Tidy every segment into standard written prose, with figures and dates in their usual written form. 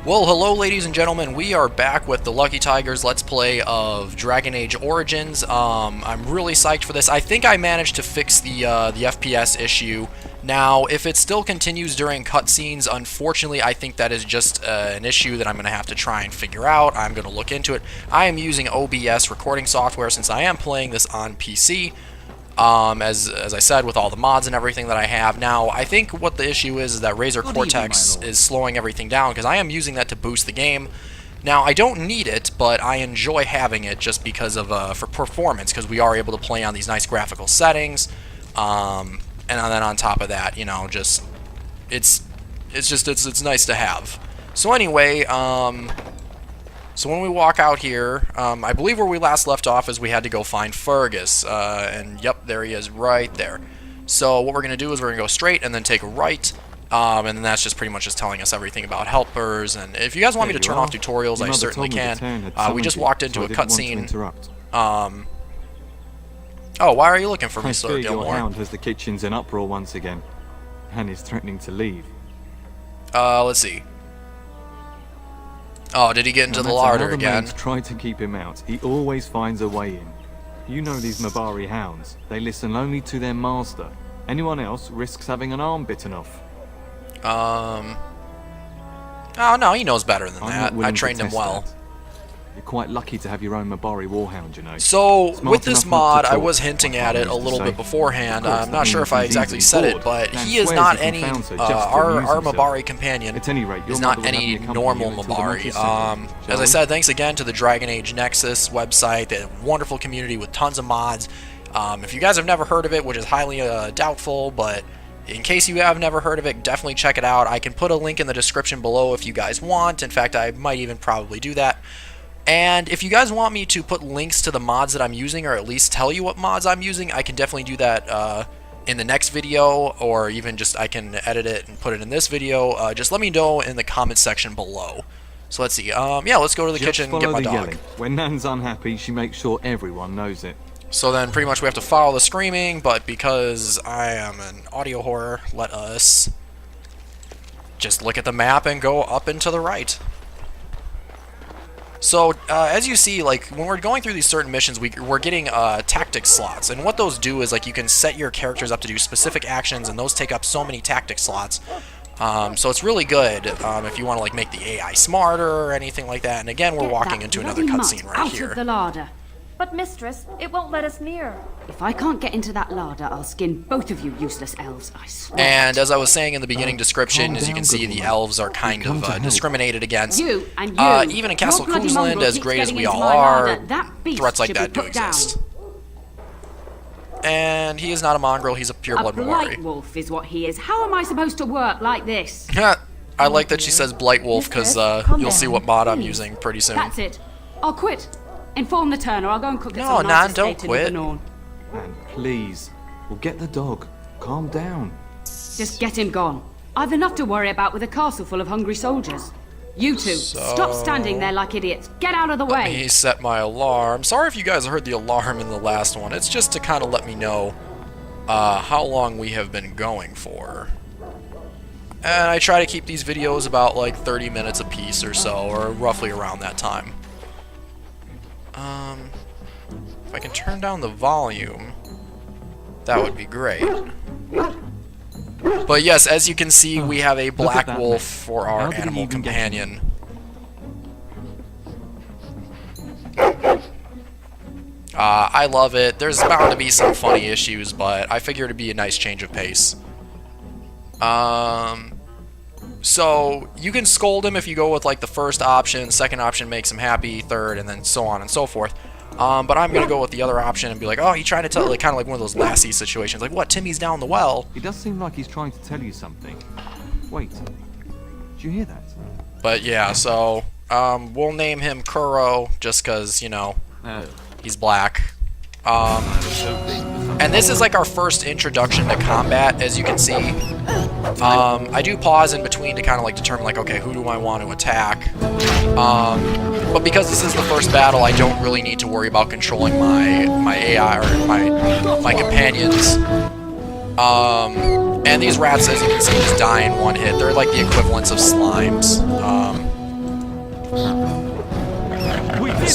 Well, hello ladies and gentlemen, we are back with the Lucky Tigers Let's Play of Dragon Age Origins. I'm really psyched for this. I think I managed to fix the FPS issue. Now, if it still continues during cutscenes, unfortunately, I think that is just an issue that I'm going to have to try and figure out. I'm going to look into it. I am using OBS recording software since I am playing this on PC. As I said, with all the mods and everything that I have. Now, I think what the issue is that Razer Cortex is slowing everything down, because I am using that to boost the game. Now, I don't need it, but I enjoy having it just because of, for performance, because we are able to play on these nice graphical settings, and then on top of that, you know, just, it's nice to have. So anyway, so when we walk out here, I believe where we last left off is we had to go find Fergus, and yep, there he is right there. So what we're going to do is we're going to go straight and then take a right, and then that's just pretty much just telling us everything about helpers. And if you guys want me to turn off tutorials, I certainly can. We just walked into a cutscene. Oh, why are you looking for me, Sir Gilmore? Your hound as the kitchen's in uproar once again, and is threatening to leave. Let's see. Oh, did he get into the larder again? Try to keep him out. He always finds a way in. You know these Mabari hounds. They listen only to their master. Anyone else risks having an arm bitten off. Oh no, he knows better than that. I trained him well. You're quite lucky to have your own Mabari warhound, you know. So, with this mod, I was hinting at it a little bit beforehand. I'm not sure if I exactly said it, but he is not any, our Mabari companion is not any normal Mabari. As I said, thanks again to the Dragon Age Nexus website, the wonderful community with tons of mods. If you guys have never heard of it, which is highly doubtful, but in case you have never heard of it, definitely check it out. I can put a link in the description below if you guys want. In fact, I might even probably do that. And if you guys want me to put links to the mods that I'm using, or at least tell you what mods I'm using, I can definitely do that in the next video, or even just I can edit it and put it in this video. Just let me know in the comments section below. So let's see. Yeah, let's go to the kitchen and get my dog. Yelling. When Nan's unhappy, she makes sure everyone knows it. So then pretty much we have to follow the screaming, but because I am an audio horror, let us just look at the map and go up and to the right. So, as you see, like, when we're going through these certain missions, we're getting tactics slots, and what those do is, like, you can set your characters up to do specific actions, and those take up so many tactic slots. So it's really good if you want to, like, make the AI smarter or anything like that. And again, we're walking into another cutscene right here. Out of the larder. But mistress, it won't let us near. If I can't get into that larder, I'll skin both of you useless elves, I swear. And as I was saying in the beginning description, as you can see, the elves are kind of discriminated against. You and you. Even in Castle Cousland, as great as we all are, threats like that do exist. And he is not a mongrel, he's a pureblood Mabari. A blight wolf is what he is. How am I supposed to work like this? I like that she says blight wolf, because you'll see what mod I'm using pretty soon. That's it. I'll quit. Inform the turner. I'll go and cook some nice don't quit. And please, we'll get the dog. Calm down. Just get him gone. I've enough to worry about with a castle full of hungry soldiers. You two, stop standing there like idiots. Get out of the way. Let me set my alarm. Sorry if you guys heard the alarm in the last one. It's just to kind of let me know how long we have been going for. And I try to keep these videos about like 30 minutes a piece or so, or roughly around that time. If I can turn down the volume, that would be great. But yes, as you can see, we have a black wolf for our animal companion. I love it. There's bound to be some funny issues, but I figure it'd be a nice change of pace. So you can scold him if you go with like the first option, second option makes him happy, third, and then so on and so forth. But I'm gonna go with the other option and be like, oh, he trying to tell, like kind of like one of those Lassie situations, like what? Timmy's down the well. He does seem like he's trying to tell you something. Wait, did you hear that? But yeah, so we'll name him Kuro just because you know he's black. And this is like our first introduction to combat, as you can see. I do pause in between to kind of like determine like, okay, who do I want to attack? But because this is the first battle, I don't really need to worry about controlling my AI or my companions. And these rats, as you can see, just die in one hit. They're like the equivalents of slimes.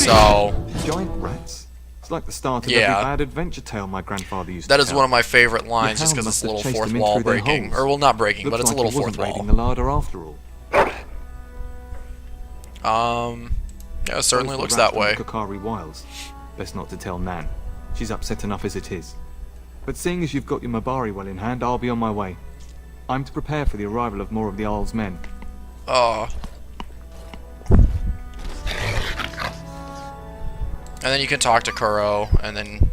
So Giant rats. It's like the start of Yeah. every bad adventure tale my grandfather used that to is tell. one of my favorite lines, The just hound because it's must a have little chased fourth them in wall through their breaking. holes. Or, well, not breaking, but Looks it's a like little he wasn't fourth raiding wall. the larder after all. Yeah, it certainly Those were looks rats that from way. the Kokari Wilds. Best not to tell Nan. She's upset enough as it is. But seeing as you've got your Mabari well in hand, I'll be on my way. I'm to prepare for the arrival of more of the Jarl's men. Oh. And then you can talk to Kuro, and then...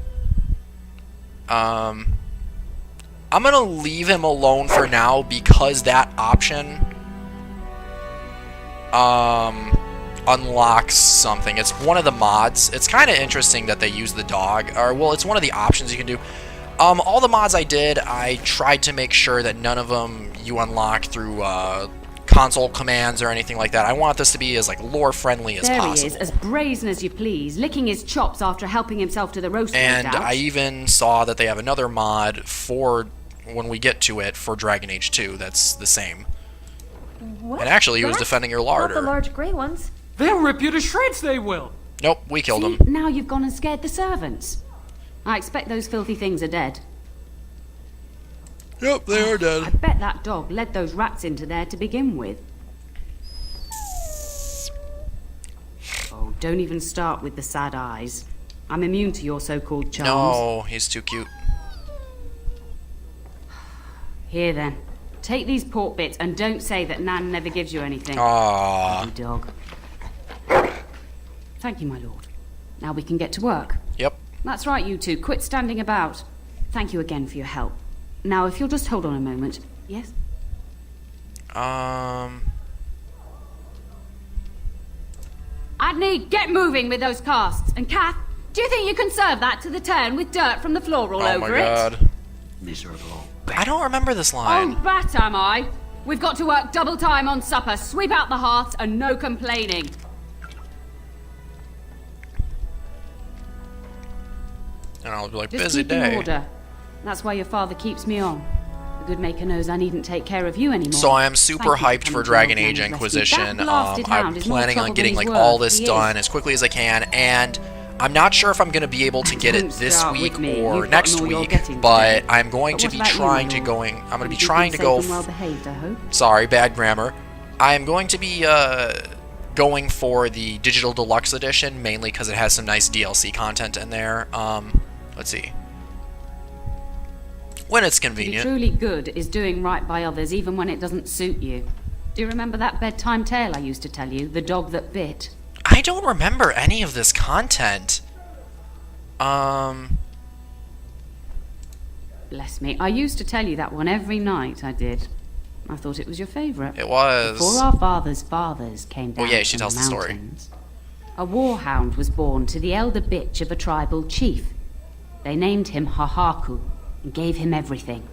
I'm gonna leave him alone for now, because that option... unlocks something. It's one of the mods. It's kind of interesting that they use the dog. Or, well, it's one of the options you can do. All the mods I did, I tried to make sure that none of them you unlock through console commands or anything like that. I want this to be as like lore friendly as There possible. he is, as brazen as you please, licking his chops after helping himself to the roast. And no doubt. I even saw that they have another mod for when we get to it for Dragon Age 2 that's the same. What? And actually, he was Rats? defending your Not larder. the large gray ones. They'll rip you to shreds, they will. Nope, we killed See, him. now you've gone and scared the servants. I expect those filthy things are dead. Yep, they are I dead. bet that dog led those rats into there to begin with. Oh, don't even start with the sad eyes. I'm immune to your so-called charms. No, he's too cute. Here then, take these pork bits and don't say that Nan never gives you anything. Aww. You dog. Thank you, my lord. Now we can get to work. Yep. That's right, you two. Quit standing about. Thank you again for your help. Now, if you'll just hold on a moment. Yes? Adney, get moving with those casts. And Kath, do you think you can serve that to the turn with dirt from the floor all Oh over my it? god. I don't remember this line. Oh, rat am I? We've got to work double time on supper, sweep out the hearth, and no complaining. And I'll be like, Just busy keep in day. order. That's why your father keeps me on. The good maker knows I needn't take care of you anymore. So I am super Thank hyped you for coming to Dragon Old Age Man's Inquisition. rescue. That blasted I'm hound is more planning on trouble getting than like he's all worth. this He done is. as quickly as I can, and I'm not sure if I'm going to be able to get it Don't this start week with me. or You've next gotten all you're week, getting but today. I'm going But to what be about you, trying my to lord? going. I'm going to be You've been trying to safe go. and well behaved, I hope. Sorry, bad grammar. I am going to be going for the digital deluxe edition mainly because it has some nice DLC content in there. Let's see. When it's To be convenient. truly good is doing right by others even when it doesn't suit you. Do you remember that bedtime tale I used to tell you? The dog that bit? I don't remember any of this content. Bless me. I used to tell you that one every night, I did. I thought it was your favourite. It was. Before our fathers' fathers came down yeah, she from tells the the story. mountains, a warhound was born to the elder bitch of a tribal chief. They named him Hahaku and gave him everything.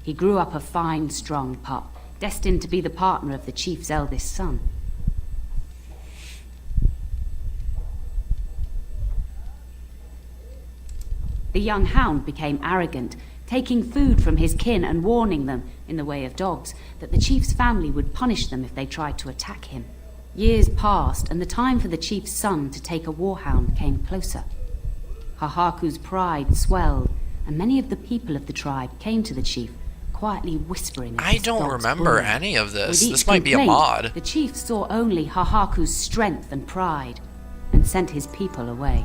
He grew up a fine, strong pup, destined to be the partner of the chief's eldest son. The young hound became arrogant, taking food from his kin and warning them, in the way of dogs, that the chief's family would punish them if they tried to attack him. Years passed, and the time for the chief's son to take a warhound came closer. Hahaku's pride swelled, and many of the people of the tribe came to the chief, quietly whispering. Of I his don't dog's remember bullying. any of this. With each This might be a complaint, mod. The chief saw only Hahaku's strength and pride, and sent his people away.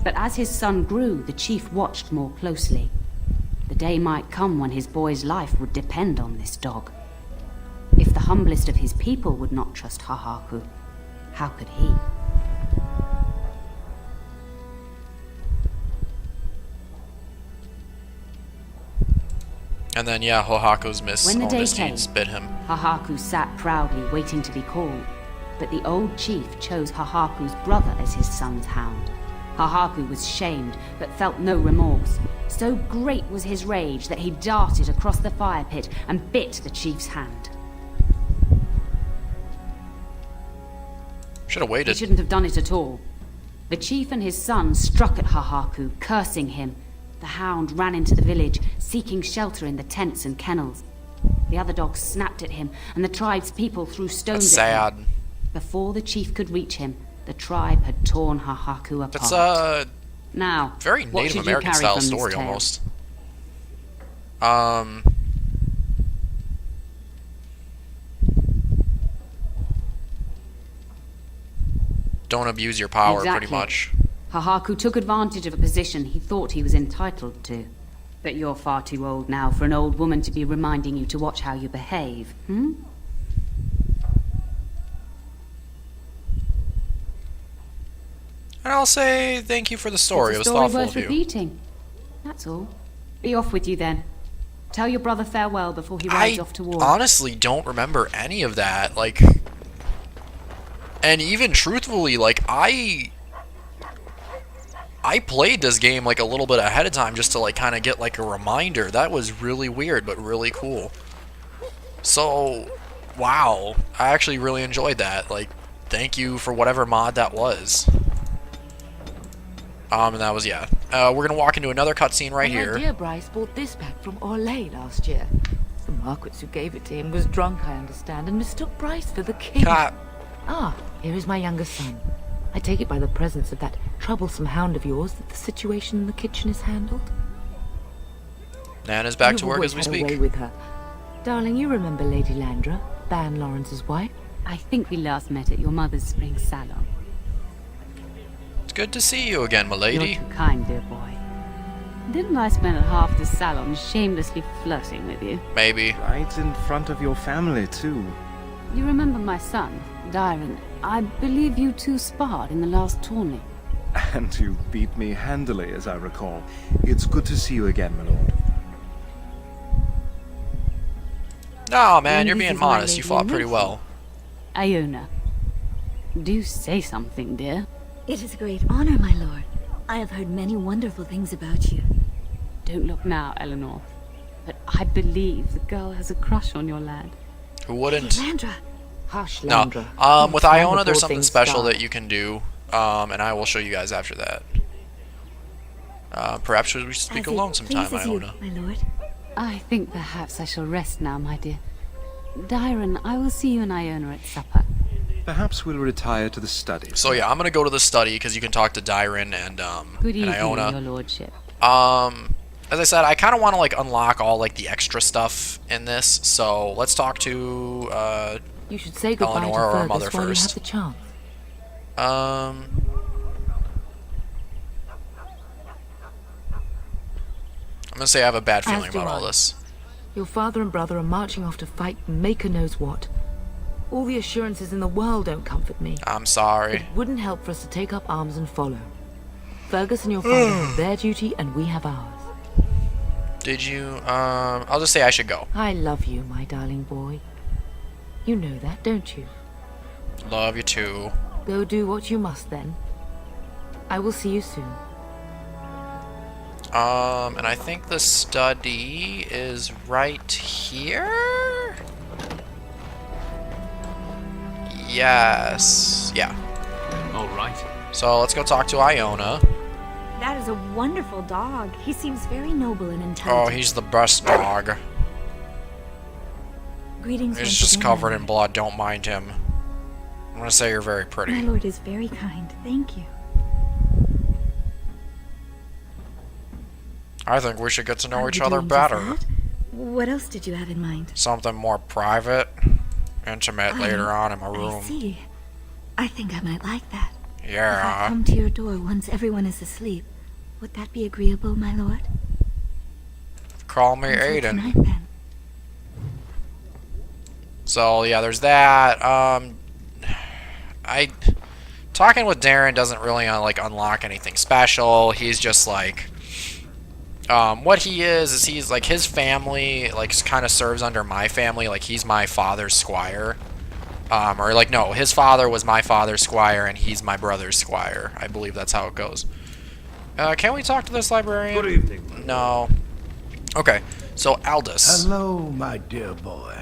But as his son grew, the chief watched more closely. The day might come when his boy's life would depend on this dog. If the humblest of his people would not trust Hahaku, how could he? And then, yeah, Hohaku's When the day misdeeds came, bit him. Hahaku sat proudly waiting to be called, but the old chief chose Hahaku's brother as his son's hound. Hahaku was shamed, but felt no remorse. So great was his rage that he darted across the fire pit and bit the chief's hand. Should have He waited. shouldn't have done it at all. The chief and his son struck at Hahaku, cursing him. The hound ran into the village, seeking shelter in the tents and kennels. The other dogs snapped at him, and the tribe's people threw stones That's at him. sad. Before the chief could reach him, the the tribe had torn Hahaku apart. That's Now, very what Native should you American carry style from this story tale? almost. Don't abuse your power, Exactly. pretty much. Hahaku took advantage of a position he thought he was entitled to. But you're far too old now for an old woman to be reminding you to watch how you behave, hmm? And I'll say thank you for the story. It was It's a story thoughtful worth of you. repeating. That's all. Be off with you then. Tell your brother farewell before he rides off to war. Honestly don't remember any of that. Like, and even truthfully, like, I played this game like a little bit ahead of time just to like kind of get like a reminder. That was really weird, but really cool. So, wow, I actually really enjoyed that. Like, thank you for whatever mod that was. And that was, yeah. We're gonna walk into another cutscene right here. My dear Bryce bought this back from Orlais last year. The Marquis who gave it to him was drunk, I understand, and mistook Bryce for the king. Cat. Ah, here is my younger son. I take it by the presence of that troublesome hound of yours that the situation in the kitchen is handled. Nana's back You've to work always as we had a way speak. with her. Darling, you remember Lady Landra, Ban Lawrence's wife? I think we last met at your mother's spring salon. It's good to see you again, my You're lady. too kind, dear boy. Didn't I spend half the salon shamelessly flirting with you? Maybe. Right in front of your family, too. You remember my son, Dyron? I believe you two sparred in the last tourney. And you beat me handily, as I recall. It's good to see you again, my lord. No, man, And you're this being is my modest. You lady fought pretty Nathan. well. Iona. Do say something, dear. It is a great honor, my lord. I have heard many wonderful things about you. Don't look now, Eleanor. But I believe the girl has a crush on your lad. Who wouldn't? Landra, Hush, No. Landra. With Calm Iona, before there's something things special start. that you can do, and I will show you guys after that. Perhaps should we speak as it alone sometime, pleases you, Iona? my lord. I think perhaps I shall rest now, my dear. Dyron, I will see you and Iona at supper. Perhaps we'll retire to the study. So yeah, I'm gonna go to the study because you can talk to Dyron and Good evening, Iona. your lordship. As I said, I kind of want to like unlock all like the extra stuff in this. So let's talk to You should say goodbye Eleanor or to our mother Fergus while you first. have the chance. I'm gonna say I have a bad As feeling do about all I. this. Your father and brother are marching off to fight Maker knows what. All the assurances in the world don't comfort me. I'm sorry. It wouldn't help for us to take up arms and follow. Fergus and your father have their duty and we have ours. Did you? I'll just say I should go. I love you, my darling boy. You know that, don't you? Love you too. Go do what you must then. I will see you soon. And I think the study is right here? Yes. Yeah. All right. So let's go talk to Iona. That is a wonderful dog. He seems very noble and Oh, intelligent. he's the best dog. Greetings, He's once just again, covered my in blood. Don't mind him. I'm gonna say you're very lord. My pretty. lord is very kind. Thank you. I think we should get to know Are each you other doing just better. that? What else did you have in mind? Something more private, intimate later on in my I room. see. I think I might like that. If I Yeah. come to your door once everyone is asleep, would that be agreeable, my lord? Call me Until Aedan. tonight, then. So yeah, there's that. Talking with Darren doesn't really like unlock anything special. He's just like, what he is he's like his family like kind of serves under my family. Like he's my father's squire. Or like no, his father was my father's squire and he's my brother's squire. I believe that's how it goes. Can we talk to this librarian? Good evening. No. Okay. So Aldous. Hello, my dear boy.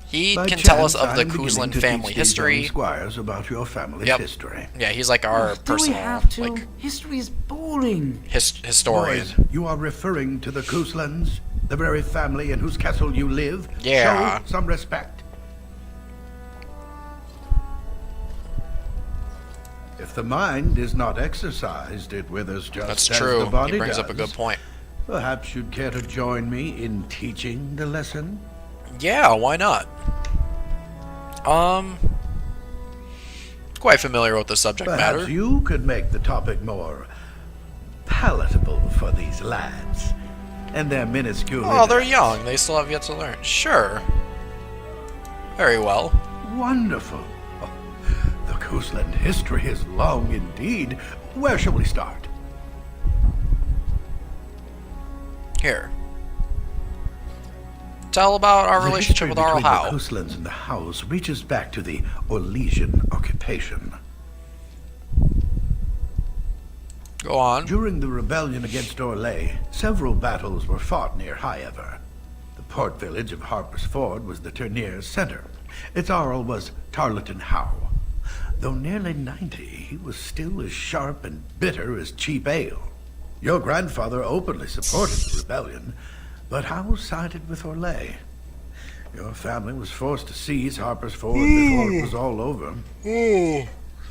He By can tell us chance, of the I'm beginning Cousland to family teach these young history. squires about your family's Yep. history. Yeah, he's like our Do we personal have to? like History is boring. historian. Boys, you are referring to the Couslands, the very family in whose castle you live. Yeah. Show some respect. If the mind is not exercised, it withers just That's as true. the body He brings does. up a good point. Perhaps you'd care to join me in teaching the lesson? Yeah, why not? Quite familiar with the subject Perhaps matter. you could make the topic more palatable for these lads and their minuscule. Oh, they're intellects. young. They still have yet to learn. Sure. Very well. Wonderful. Oh, the Cousland history is long indeed. Where shall we start? Here. Tell about our The relationship history with Arl between Howe. the Couslands and the Howes reaches back to the Orlesian occupation. Go on. During the rebellion against Orlais, several battles were fought near Highever. The port village of Harper's Ford was the tournier's center. Its Arl was Tarleton Howe. Though nearly 90, he was still as sharp and bitter as cheap ale. Your grandfather openly supported the rebellion, but Howe sided with Orlais. Your family was forced to seize Harper's Ford before it was all over.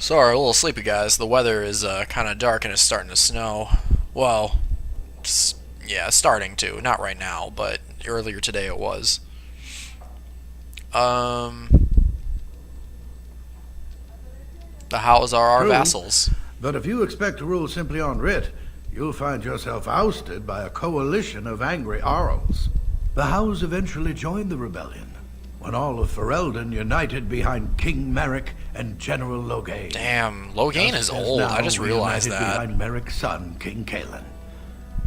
Sorry, a little sleepy, guys. The weather is kind of dark and it's starting to snow. Well, yeah, starting to. Not right now, but earlier today it was. The Howes are our True. vassals. But if you expect to rule simply on writ, you'll find yourself ousted by a coalition of angry Arls. The Howes eventually joined the rebellion, when all of Ferelden united behind King Merrick and General Logain. Damn, Logain is Just as old. now I just we realized united that. behind Merrick's son, King Kaelin,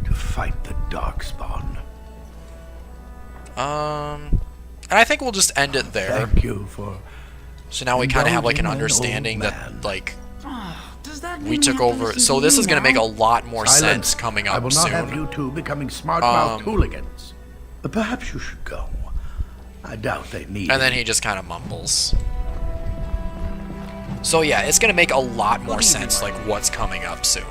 to fight the Darkspawn. And I think we'll just end it there. Thank you for So now we kind of have like an indulging an understanding old that man. like Does that mean we took have to over. listen So to this you is going to make a now? lot more Silence. sense coming I up will not soon. have you two becoming smart-mouthed hooligans. But perhaps you should go. I doubt they need And then you. he just kind of mumbles. So yeah, it's going to make a lot more sense like what's coming up soon.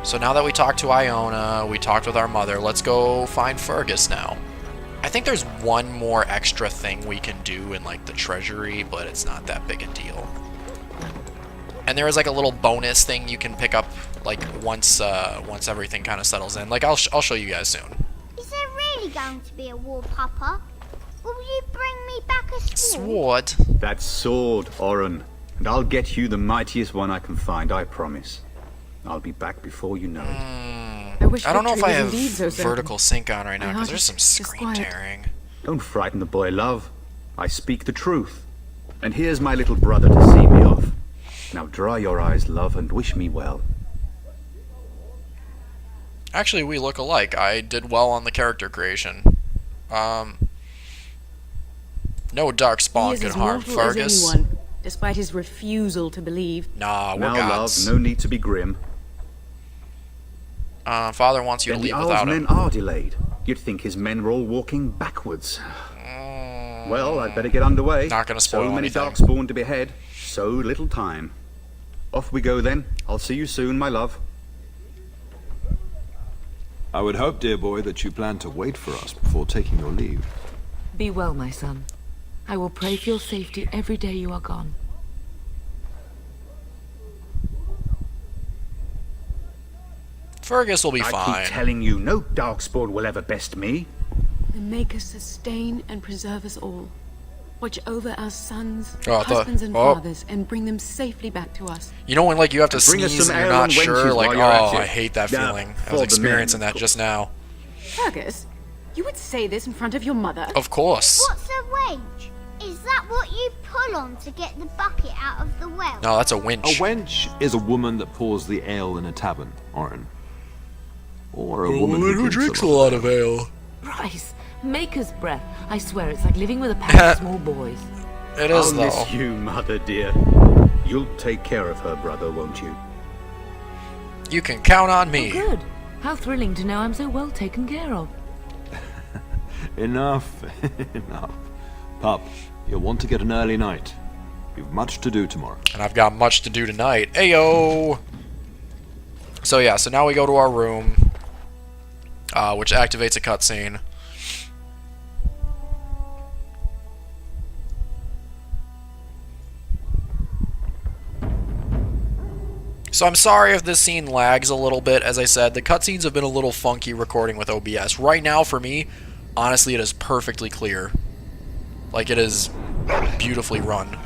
So now that we talked to Iona, we talked with our mother, let's go find Fergus now. I think there's one more extra thing we can do in like the treasury, but it's not that big a deal. And there is like a little bonus thing you can pick up like once everything kind of settles in. Like I'll show you guys soon. Is there really going to be a war, Papa? Will you bring me back a sword? Sword. That sword, Oren. And I'll get you the mightiest one I can find, I promise. I'll be back before you know it. I wish I don't know if victory I was have indeed so certain. vertical sync on right now My because heart there's is some screen disquiet. tearing. Don't frighten the boy, love. I speak the truth. And here's my little brother to see me off. Now dry your eyes, love, and wish me well. Actually, we look alike. I did well on the character creation. No Darkspawn He is can as harm mortal Fergus. as anyone, despite his refusal to believe. Nah, we're Now, gods. love, no need to be grim. Father wants you to Then leave the Owl's without men him. are delayed. You'd think his men were all walking backwards. Well, I'd better get underway. Not gonna spoil So many anything. Darkspawn to behead, so little time. Off we go then. I'll see you soon, my love. I would hope, dear boy, that you plan to wait for us before taking your leave. Be well, my son. I will pray for your safety every day you are gone. Fergus will be I fine. keep telling you, no Darkspawn will ever best me. The Maker sustain and preserve us all. Watch over our sons, Oh, I thought- husbands, and oh. fathers, and bring them safely back to us. You know when like you have to Bring us sneeze some and you're ale not and sure? wenches Like, while you're at oh, it. I hate that Yeah, feeling. I for was the experiencing men, that just now. Fergus, you would say this in front of your mother? Of course. What's a wench? Is that what you pull on to get the bucket out of the well? No, that's a A winch. wench is a woman that pours the ale in a tavern, Oren. Or a woman who drinks a lot. of ale. Bryce, Maker's breath. I swear it's like living with a pack of small boys. It is I'll though. miss you, mother dear. You'll take care of her, brother, won't you? You can count on Oh, me. good. How thrilling to know I'm so well taken care of. Enough, enough. Pup, you'll want to get an early night. You've much to do tomorrow. And I've got much to do tonight. Ayo! So yeah, so now we go to our room, which activates a cutscene. So I'm sorry if this scene lags a little bit. As I said, the cutscenes have been a little funky recording with OBS. Right now, for me, honestly, it is perfectly clear. Like, it is beautifully run.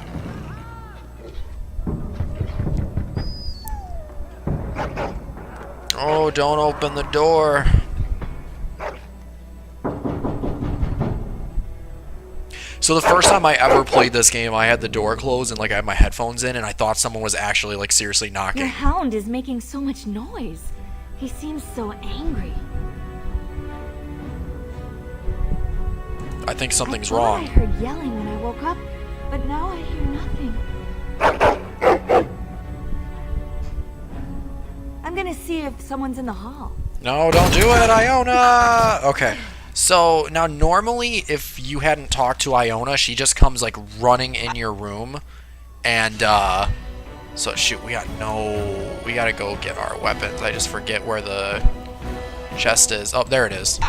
Oh, don't open the door. So the first time I ever played this game, I had the door closed and like I had my headphones in, and I thought someone was actually like seriously knocking. Your hound is making so much noise. He seems so angry. I think something's I wrong. I heard yelling when I woke up, but now I hear nothing. I'm gonna see if someone's in the hall. No, don't do it, Iona! Okay. So, now normally, if you hadn't talked to Iona, she just comes, like, running in your room. And, so, shoot, we gotta go get our weapons. I just forget where the chest is. Oh, there it is.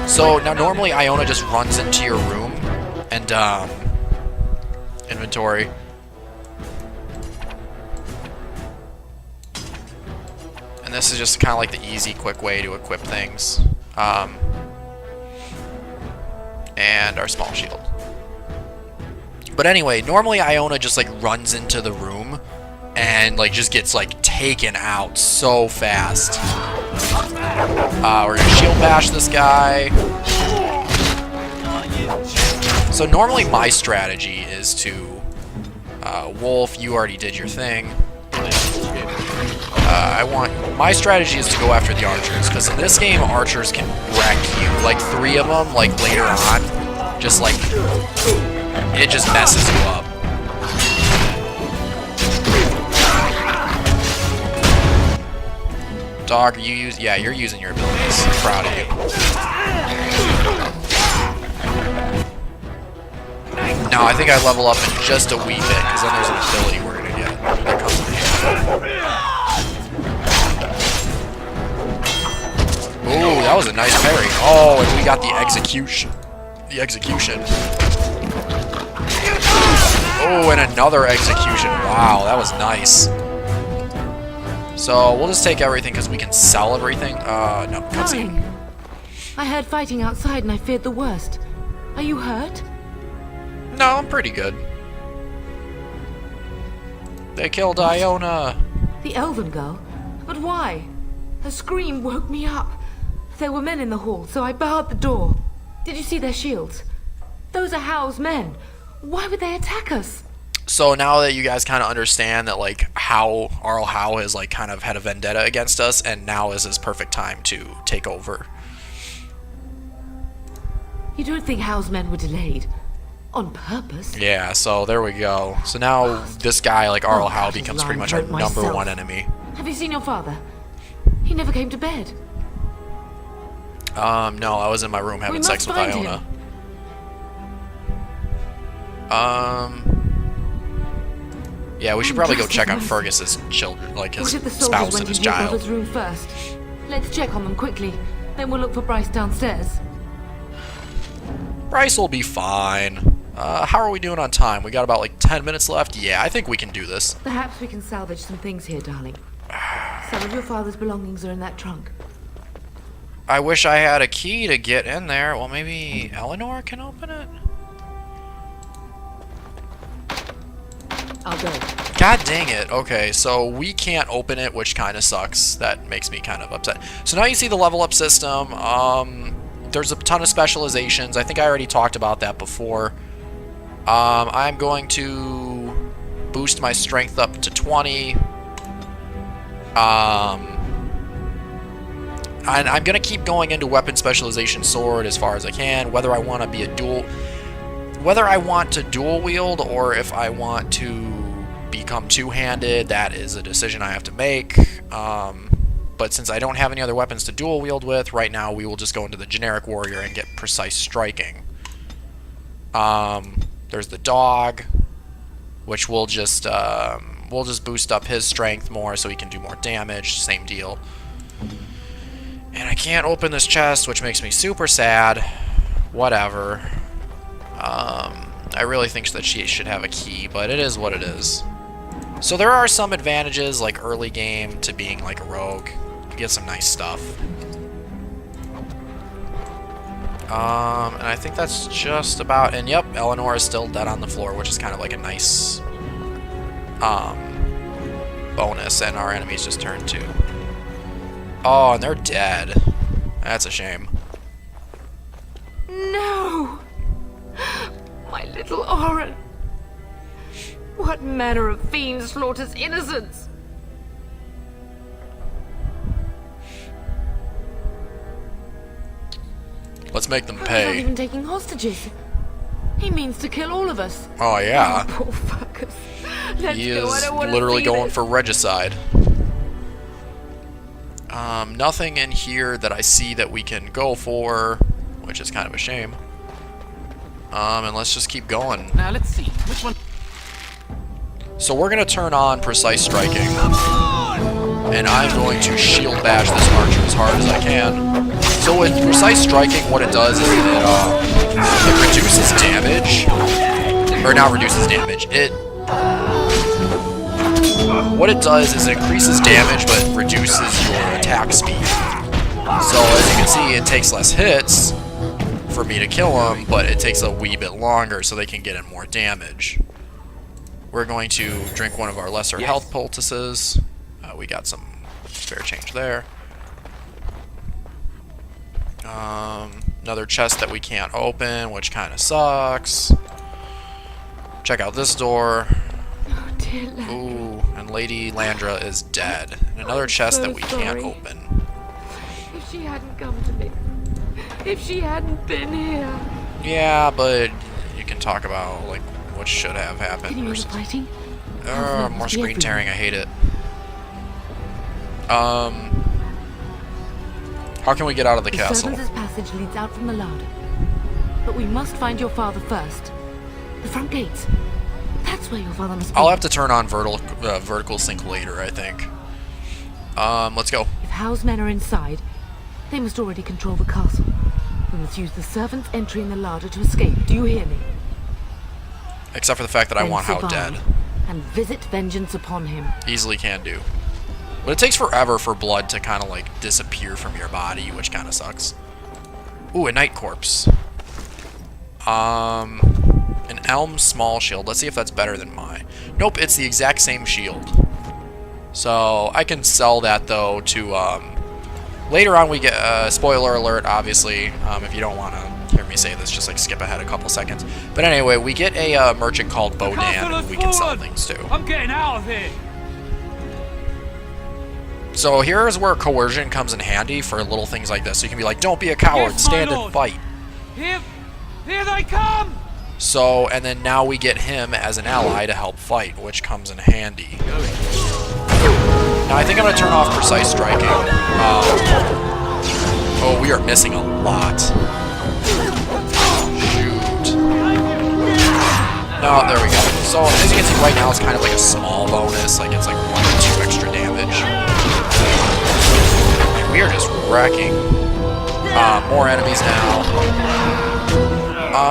So, now normally, Iona just runs into your room. And, inventory. And this is just kind of like the easy, quick way to equip things. And our small shield. But anyway, normally Iona just like runs into the room and like just gets like taken out so fast. We're gonna shield bash this guy. So normally my strategy is to Wolf, you already did your thing. My strategy is to go after the archers, because in this game, archers can wreck you. Like 3 of them, like later on, just like, it just messes you up. Dog, yeah, you're using your abilities. I'm proud of you. Now, I think I level up in just a wee bit, because then there's an ability we're gonna get. That comes in handy. Ooh, that was a nice parry. Oh, and we got the execution. Oh, and another execution. Wow, that was nice. So, we'll just take everything because we can sell everything. No, cutscene. I heard fighting outside and I feared the worst. Are you hurt? No, I'm pretty good. They killed Iona. The elven girl? But why? Her scream woke me up. There were men in the hall, so I barred the door. Did you see their shields? Those are How's men. Why would they attack us? So now that you guys kind of understand that, like, Arl Howe has, like, kind of had a vendetta against us, and now is his perfect time to take over. You don't think How's men were delayed? On purpose? Yeah, so there we go. So now this guy, like Arl Howe, becomes pretty much our number 1 enemy. Have you seen your father? He never came to bed. No, I was in my room having sex with Iona. Yeah, we should probably go check on Fergus's children, like his spouse and his child. Room first. Let's check on them quickly. Then we'll look for Bryce downstairs. Bryce will be fine. How are we doing on time? We got about like 10 minutes left. Yeah, I think we can do this. Perhaps we can salvage some things here, darling. Some of your father's belongings are in that trunk. I wish I had a key to get in there. Well, maybe Eleanor can open it? I'll go. God dang it. Okay, so we can't open it, which kind of sucks. That makes me kind of upset. So now you see the level up system. There's a ton of specializations. I think I already talked about that before. I'm going to boost my strength up to 20. And I'm going to keep going into weapon specialization sword as far as I can, whether I want to be whether I want to dual wield or if I want to become two-handed, that is a decision I have to make. But since I don't have any other weapons to dual wield with, right now we will just go into the generic warrior and get precise striking. There's the dog, which will just boost up his strength more so he can do more damage, same deal. And I can't open this chest, which makes me super sad. Whatever. I really think that she should have a key, but it is what it is. So there are some advantages, like early game, to being like a rogue. You get some nice stuff. And I think that's just about... And yep, Eleanor is still dead on the floor, which is kind of like a nice bonus. And our enemies just turned too. Oh, and they're dead. That's a shame. No! My little Oren! What manner of fiend slaughters innocents? Let's make them He's not pay. even taking hostages. He means to kill all of us. Oh, yeah. Oh, poor fuckers. Let's He go. I is don't want to literally see going this. for regicide. Nothing in here that I see that we can go for, which is kind of a shame. And let's just keep going. Now let's see. Which one? So we're going to turn on precise striking. And I'm going to shield bash this archer as hard as I can. So with precise striking, what it does is it reduces damage. Or not reduces damage. What it does is it increases damage, but reduces your attack speed. So as you can see, it takes less hits for me to kill them, but it takes a wee bit longer so they can get in more damage. We're going to drink one of our lesser health poultices. We got some spare change there. Another chest that we can't open, which kind of sucks. Check out this door. Oh, dear Landra. Ooh, and Lady Landra is dead. And another chest so that we can't sorry. open. If she hadn't come to me. If she hadn't been here. Yeah, but you can talk about like what should have happened. Can you hear the Versus... fighting? more screen tearing, I hate it. How can we get out of the castle? The servants' passage leads out from the larder. But we must find your father first. The front gates. That's where your father must be. I'll have to turn on vertical sync later, I think. Let's go. If Howe's men are inside, they must already control the castle. We must use the servants' entry in the larder to escape. Do you hear me? Except for the fact that I Then want Howe survive, dead. And visit vengeance upon him. Easily can do. But it takes forever for blood to kind of like disappear from your body, which kind of sucks. Ooh, a night corpse. An elm small shield. Let's see if that's better than mine. Nope, it's the exact same shield. So I can sell that though to later on. We get spoiler alert, obviously. If you don't want to hear me say this, just like skip ahead a couple seconds. But anyway, we get a merchant called Bodan who we can sell things to. I'm getting out of here. So here's where coercion comes in handy for little things like this. So you can be like, don't be a coward, Yes, my stand and lord. fight. Here they come. So, and then now we get him as an ally to help fight, which comes in handy. Now I think I'm going to turn off precise striking. Oh, we are missing a lot. Shoot. No, there we go. So as you can see right now, it's kind of like a small bonus. Like it's like 1 or 2 extra damage. And we are just wrecking. More enemies now.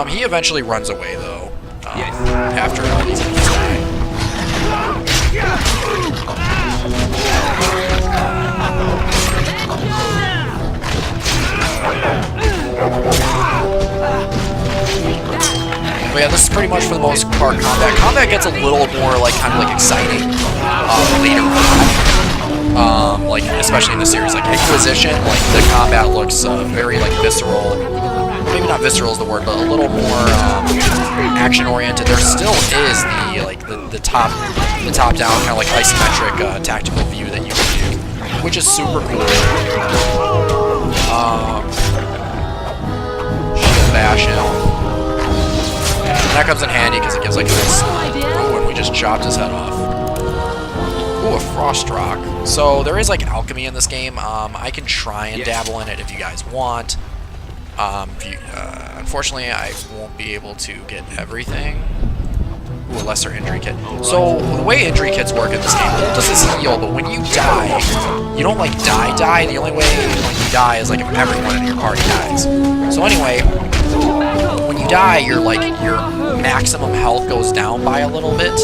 He eventually runs away though. After all these enemies die. But yeah, this is pretty much for the most part combat. Combat gets a little more like kind of like exciting later on. Like especially in the series, like Inquisition, like the combat looks very like visceral. Maybe not visceral is the word, but a little more action oriented. There still is the like the top down kind of like isometric tactical view that you can do, which is super cool. Shield bash him. And that comes in handy because it gives like a nice. Oh, and we just chopped his head off. Ooh, a frost rock. So there is like alchemy in this game. I can try and dabble in it if you guys want. Unfortunately, I won't be able to get everything. Ooh, a lesser injury kit. So the way injury kits work in this game, it does this heal, but when you die, you don't like die. The only way when you die is like if everyone in your party dies. So anyway, when you die, your maximum health goes down by a little bit,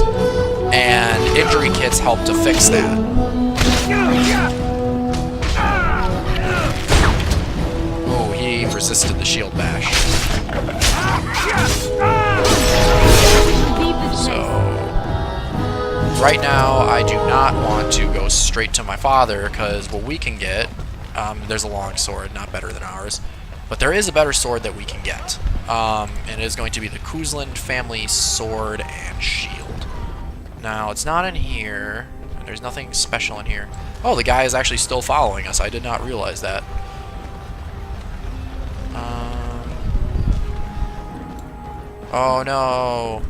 and injury kits help to fix that. Oh, he resisted the shield bash. So, right now, I do not want to go straight to my father, because what we can get, there's a long sword, not better than ours, but there is a better sword that we can get. And it is going to be the Cousland family sword and shield. Now, it's not in here. There's nothing special in here. Oh, the guy is actually still following us. I did not realize that. Oh no.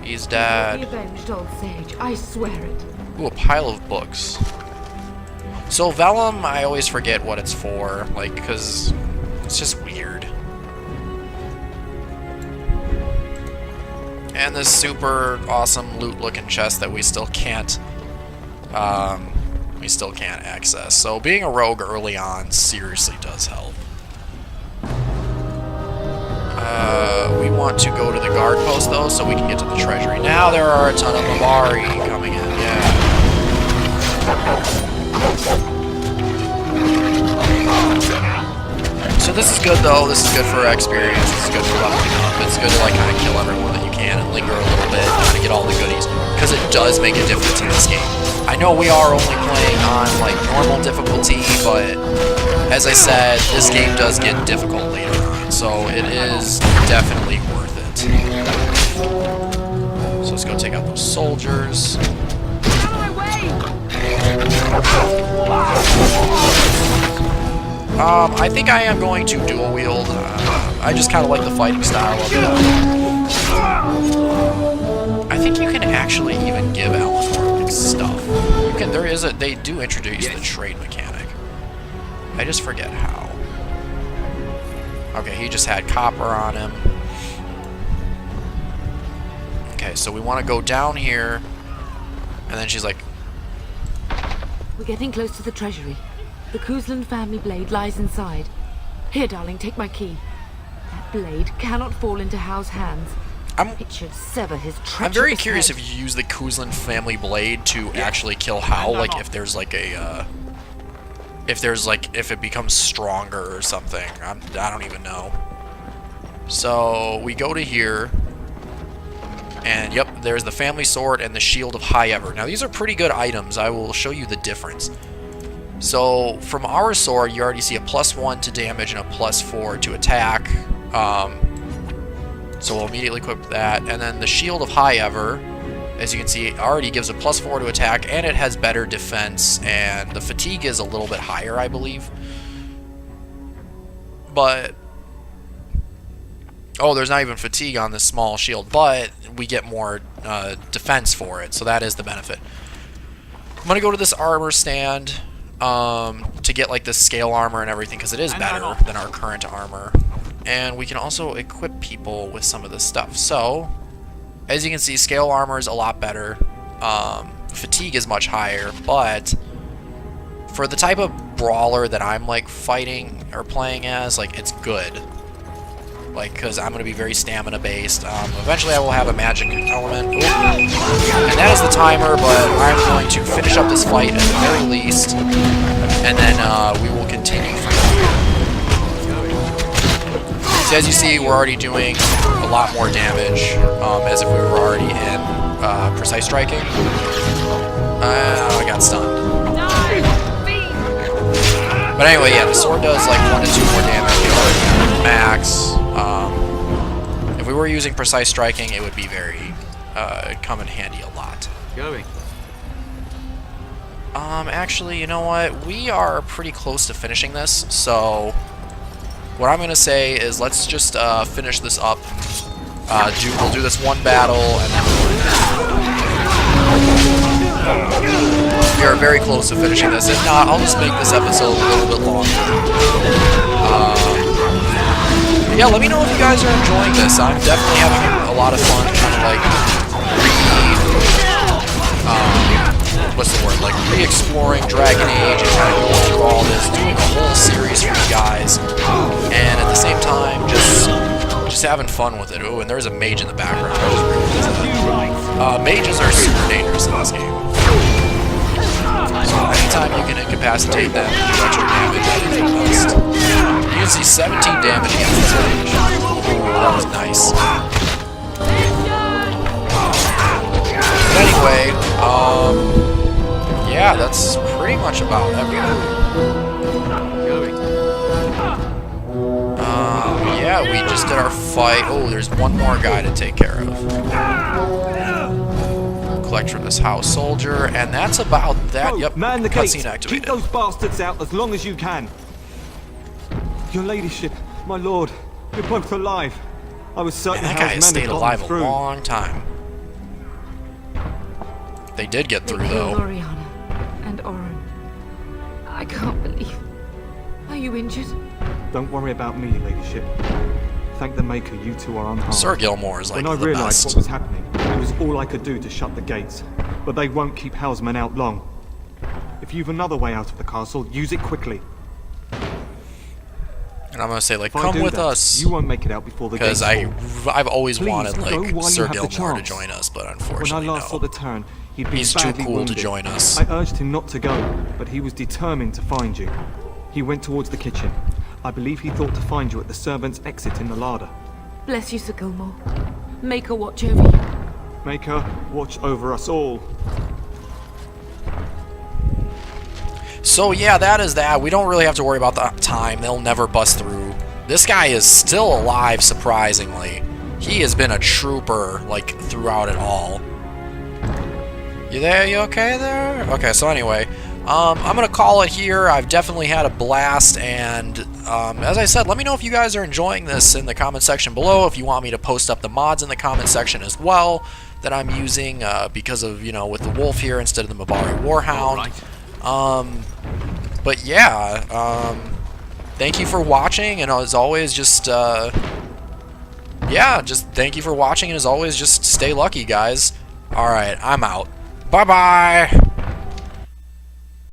He's dead. The avenged old sage, I swear it. Ooh, a pile of books. So vellum, I always forget what it's for, like, because it's just weird. And this super awesome loot-looking chest that we still can't access. So being a rogue early on seriously does help. We want to go to the guard post though, so we can get to the treasury. Now there are a ton of Mabari coming in. Yeah. So this is good though. This is good for experience. This is good for leveling up. It's good to like kind of kill everyone that you can and linger a little bit, kind of get all the goodies, because it does make a difference in this game. I know we are only playing on like normal difficulty, but as I said, this game does get difficult later on, so it is definitely worth it. So let's go take out those soldiers. I think I am going to dual wield. I just kind of like the fighting style of it. I think you can actually even give Alan stuff. You can. They do introduce the trade mechanic. I just forget how. Okay, he just had copper on him. Okay, so we want to go down here, and then she's like, we're getting close to the treasury. The Cousland family blade lies inside. Here, darling, take my key. That blade cannot fall into Hao's hands. It should sever his treacherous I'm very curious head. if you use the Cousland family blade to actually kill Hao, like if there's like a, if it becomes stronger or something. I don't even know. So we go to here, and yep, there's the family sword and the shield of High Ever. Now these are pretty good items. I will show you the difference. So from our sword, you already see a +1 to damage and a +4 to attack. So we'll immediately equip that. And then the shield of High Ever, as you can see, it already gives a +4 to attack, and it has better defense, and the fatigue is a little bit higher, I believe. But oh, there's not even fatigue on this small shield, but we get more defense for it, so that is the benefit. I'm gonna go to this armor stand to get like this scale armor and everything, because it is better than our current armor. And we can also equip people with some of this stuff. So, as you can see, scale armor is a lot better. Fatigue is much higher, but for the type of brawler that I'm like fighting or playing as, like, it's good. Like, because I'm going to be very stamina based. Eventually I will have a magic element. Ooh. And that is the timer, but I'm going to finish up this fight at the very least. And then we will continue from here. So as you see, we're already doing a lot more damage, as if we were already in precise striking. I got stunned. But anyway, yeah, the sword does like 1 to 2 more damage max. If we were using precise striking, it would be very come in handy a lot. Going. Actually, you know what? We are pretty close to finishing this, so what I'm gonna say is let's just finish this up. We'll do this one battle, and then we are very close to finishing this. If not, I'll just make this episode a little bit longer. Yeah, let me know if you guys are enjoying this. I'm definitely having a lot of fun kind of like re-exploring Dragon Age and kind of going through all this, doing a whole series for you guys, and at the same time just having fun with it. Oh, and there's a mage in the background. I just realized that. Mages are super dangerous in this game. incapacitate them and do extra damage, I think most. You can see 17 damage against this mage. Ooh, that was nice. But anyway, yeah, that's pretty much about everything. Yeah, we just did our fight. Oh, there's one more guy to take care of. Collect from this house soldier, and that's about that. Oh, yep, man the gates. cutscene activated. Keep those bastards out as long as you can. Your ladyship, my lord, you're both alive. I was certain Man, that guy has How's stayed men alive had a gone through. long time. They did get through, They killed though. Oriana and Oren. I can't believe. Are you injured? Don't worry about me, ladyship. Thank the Maker, you two are unharmed. Sir Gilmore is like when I the realized best. what was happening, it was all I could do to shut the gates. But they won't keep Housemen out long. If you've another way out of the castle, use it quickly. And I'm gonna say, like, If I come do with that, us. You won't make it out before the gates Because fall. I've always Please, wanted, go like, while Sir you have the Gilmore to chance. join us, but When I unfortunately, last saw no. the turn, he'd been He's too badly cool wounded. to join us. I urged him not to go, but he was determined to find you. He went towards the kitchen. I believe he thought to find you at the servants' exit in the larder. Bless you, Sir Gilmore. Make her watch over you. Make her watch over us all. So yeah, that is that. We don't really have to worry about the time. They'll never bust through. This guy is still alive, surprisingly. He has been a trooper, like, throughout it all. You there? You okay there? Okay, so anyway, I'm gonna call it here. I've definitely had a blast, and as I said, let me know if you guys are enjoying this in the comment section below. If you want me to post up the mods in the comment section as well that I'm using because of, you know, with the wolf here instead of the Mabari Warhound. But yeah, thank you for watching, and as always, just yeah, just thank you for watching, and as always, just stay lucky, guys. All right, I'm out. Bye-bye.